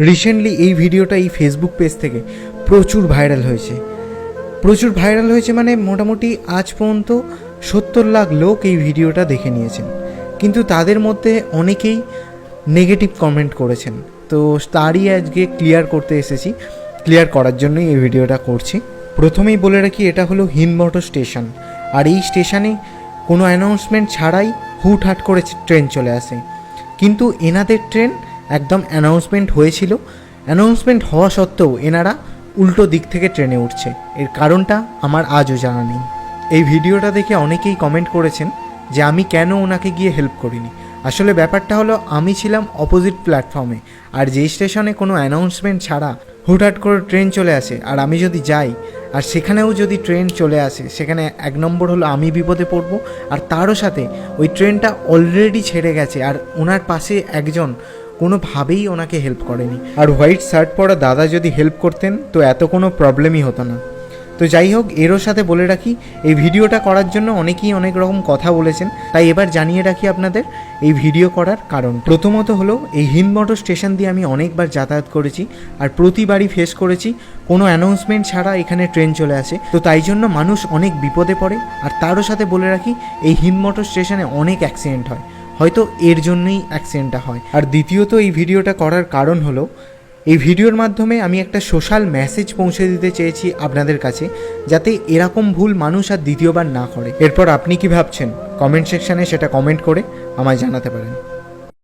Recently এই ভিডিওটা এই ফেসবুক পেজ থেকে প্রচুর ভাইরাল হয়েছে মানে মোটামুটি আজ পর্যন্ত 70 লাখ লোক এই ভিডিওটা দেখে নিয়েছেন, কিন্তু তাদের মধ্যে অনেকেই নেগেটিভ কমেন্ট করেছেন। তো তারই আজকে ক্লিয়ার করার জন্যই এই ভিডিওটা করছি। প্রথমেই বলে রাখি, এটা হলো হিন্দমোটর স্টেশন, আর এই স্টেশনে কোনো অ্যানাউন্সমেন্ট ছাড়াই হুটহাট করে ট্রেন চলে আসে। কিন্তু এনাদের ট্রেন একদম অ্যানাউন্সমেন্ট হয়েছিল, অ্যানাউন্সমেন্ট হওয়া সত্ত্বেও এনারা উল্টো দিক থেকে ট্রেনে উঠছে। এর কারণটা আমার আজও জানা নেই। এই ভিডিওটা দেখে অনেকেই কমেন্ট করেছেন যে আমি কেন ওনাকে গিয়ে হেল্প করিনি। আসলে ব্যাপারটা হলো, আমি ছিলাম অপোজিট প্ল্যাটফর্মে, আর যেই স্টেশনে কোনো অ্যানাউন্সমেন্ট ছাড়া হুটহাট করে ট্রেন চলে আসে আর আমি যদি যাই আর সেখানেও যদি ট্রেন চলে আসে, সেখানে এক নম্বর হলো আমি বিপদে পড়বো, আর তারও সাথে ওই ট্রেনটা অলরেডি ছেড়ে গেছে আর ওনার পাশে একজন কোনোভাবেই ওনাকে হেল্প করেনি। আর হোয়াইট শার্ট পরা দাদা যদি হেল্প করতেন তো এত কোনো প্রবলেমই হতো না। তো যাই হোক, এরও সাথে বলে রাখি, এই ভিডিওটা করার জন্য অনেকেই অনেক রকম কথা বলেছেন, তাই এবার জানিয়ে রাখি আপনাদের এই ভিডিও করার কারণ। প্রথমত হলো, এই হিন্দমোটর স্টেশন দিয়ে আমি অনেকবার যাতায়াত করেছি আর প্রতিবারই ফেস করেছি কোনো অ্যানাউন্সমেন্ট ছাড়া এখানে ট্রেন চলে আসে। তো তাই জন্য মানুষ অনেক বিপদে পড়ে। আর তারও সাথে বলে রাখি, এই হিন্দমোটর স্টেশনে অনেক অ্যাক্সিডেন্ট হয়, হয়তো এর জন্যই অ্যাক্সিডেন্টটা হয়। আর দ্বিতীয়ত, এই ভিডিওটা করার কারণ হলো, এই ভিডিওর মাধ্যমে আমি একটা সোশ্যাল মেসেজ পৌঁছে দিতে চেয়েছি আপনাদের কাছে, যাতে এরকম ভুল মানুষ আর দ্বিতীয়বার না করে। এরপর আপনি কি ভাবছেন কমেন্ট সেকশানে সেটা কমেন্ট করে আমায় জানাতে পারেন।